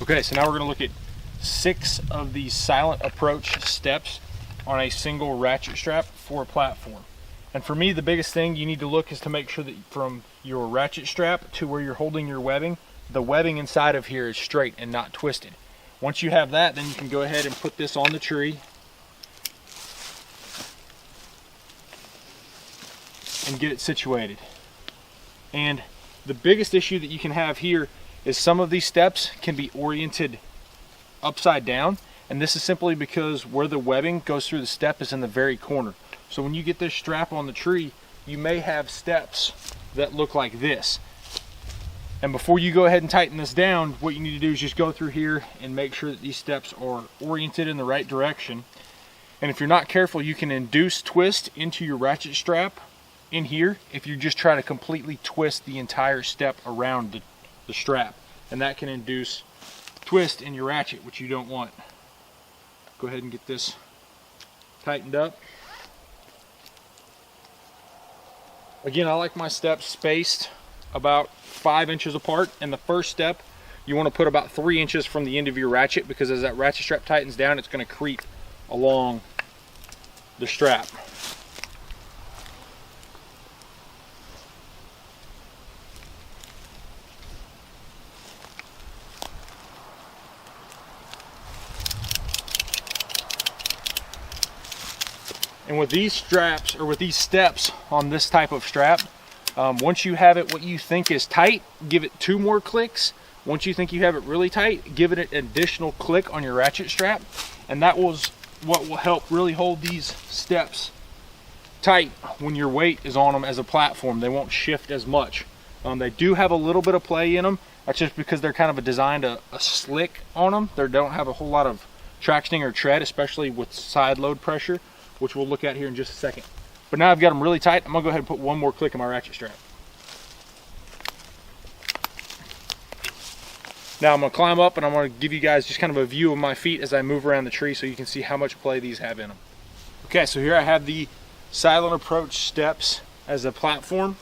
Okay, so now we're going to look at 6 of these Silent Approach steps on a single ratchet strap for a platform. And for me, the biggest thing you need to look is to make sure that from your ratchet strap to where you're holding your webbing, the webbing inside of here is straight and not twisted. Once you have that, then you can go ahead and put this on the tree and get it situated. And the biggest issue that you can have here is some of these steps can be oriented upside down, and this is simply because where the webbing goes through the step is in the very corner. So when you get this strap on the tree, you may have steps that look like this. And before you go ahead and tighten this down, what you need to do is just go through here and make sure that these steps are oriented in the right direction. And if you're not careful, you can induce twist into your ratchet strap in here if you just try to completely twist the entire step around the strap, and that can induce twist in your ratchet, which you don't want. Go ahead and get this tightened up. Again, I like my steps spaced about 5 inches apart, and the first step you want to put about 3 inches from the end of your ratchet, because as that ratchet strap tightens down, it's going to creep along the strap. And with these straps, or with these steps on this type of strap, once you have it what you think is tight, give it 2 more clicks. Once you think you have it really tight, give it an additional click on your ratchet strap, and that was what will help really hold these steps tight when your weight is on them as a platform. They won't shift as much. They do have a little bit of play in them. That's just because they're kind of designed a slick on them. They don't have a whole lot of traction or tread, especially with side load pressure, which we'll look at here in just a second. But now I've got them really tight, I'm gonna go ahead and put 1 more click in my ratchet strap. Now I'm gonna climb up and I'm gonna give you guys just kind of a view of my feet as I move around the tree so you can see how much play these have in them. Okay, so here I have the Silent Approach steps as a platform.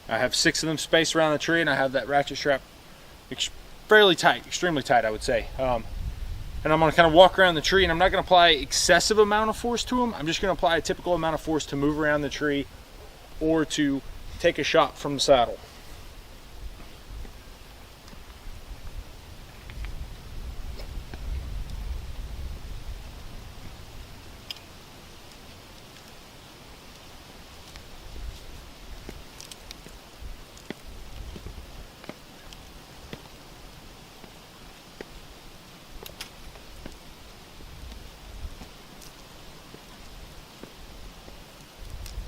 I have 6 of them spaced around the tree, and I have that ratchet strap fairly tight, extremely tight I would say. And I'm going to kind of walk around the tree, and I'm not going to apply excessive amount of force to them. I'm just going to apply a typical amount of force to move around the tree or to take a shot from the saddle.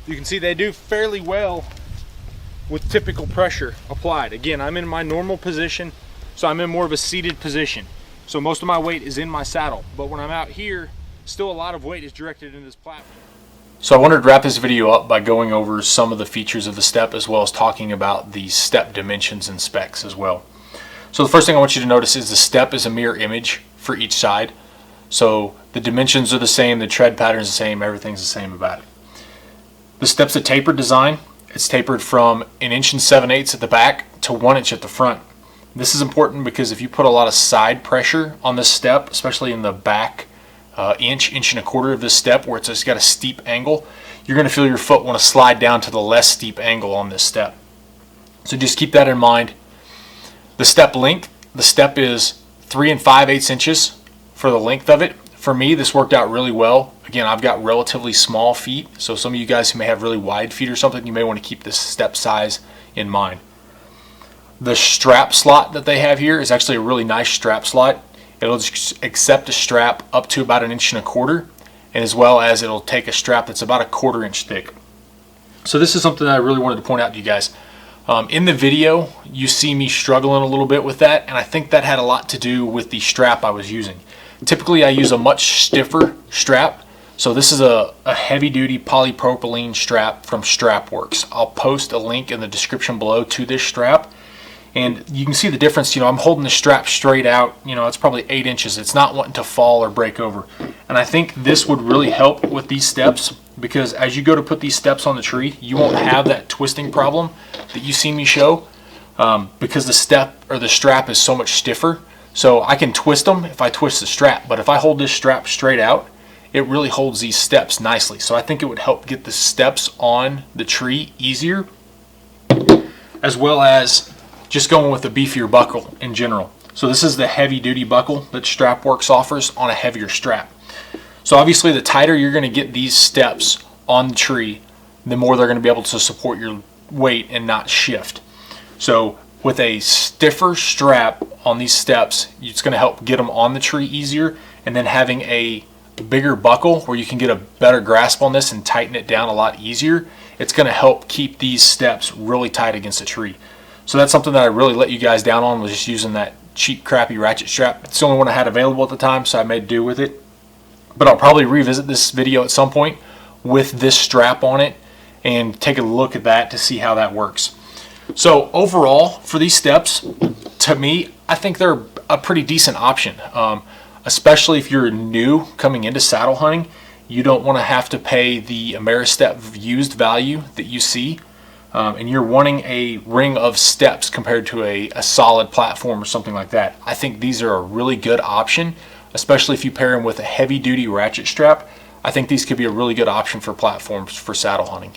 You can see they do fairly well with typical pressure applied. Again, I'm in my normal position, so I'm in more of a seated position. So most of my weight is in my saddle, but when I'm out here, still a lot of weight is directed into this platform. So I wanted to wrap this video up by going over some of the features of the step, as well as talking about the step dimensions and specs as well. So the first thing I want you to notice is the step is a mirror image for each side. So the dimensions are the same, the tread pattern is the same, everything's the same about it. The step's a tapered design. It's tapered from 1 7/8 inches at the back to 1 inch at the front. This is important because if you put a lot of side pressure on this step, especially in the back inch and 1/4 of this step where it's just got a steep angle, you're going to feel your foot want to slide down to the less steep angle on this step. So just keep that in mind. The step length, the step is 3 5/8 inches for the length of it. For me, this worked out really well. Again, I've got relatively small feet, so some of you guys who may have really wide feet or something, you may want to keep this step size in mind. The strap slot that they have here is actually a really nice strap slot. It'll just accept a strap up to about 1 1/4 inches, and as well as it'll take a strap that's about 1/4 inch thick. So this is something that I really wanted to point out to you guys. In the video, you see me struggling a little bit with that, and I think that had a lot to do with the strap I was using. Typically I use a much stiffer strap, so this is a heavy-duty polypropylene strap from Strapworks. I'll post a link in the description below to this strap, and you can see the difference. I'm holding the strap straight out, it's probably 8 inches. It's not wanting to fall or break over, and I think this would really help with these steps, because as you go to put these steps on the tree, you won't have that twisting problem that you see me show, because the step or the strap is so much stiffer. So I can twist them if I twist the strap, but if I hold this strap straight out, it really holds these steps nicely. So I think it would help get the steps on the tree easier, as well as just going with a beefier buckle in general. So this is the heavy duty buckle that Strapworks offers on a heavier strap. So obviously the tighter you're going to get these steps on the tree, the more they're going to be able to support your weight and not shift. So with a stiffer strap on these steps, it's going to help get them on the tree easier, and then having a bigger buckle where you can get a better grasp on this and tighten it down a lot easier, it's going to help keep these steps really tight against the tree. So that's something that I really let you guys down on, was just using that cheap crappy ratchet strap. It's the only one I had available at the time, so I made do with it. But I'll probably revisit this video at some point with this strap on it and take a look at that to see how that works. So overall, for these steps, to me, I think they're a pretty decent option, especially if you're new coming into saddle hunting. You don't want to have to pay the Ameristep used value that you see, and you're wanting a ring of steps compared to a solid platform or something like that. I think these are a really good option, especially if you pair them with a heavy duty ratchet strap. I think these could be a really good option for platforms for saddle hunting.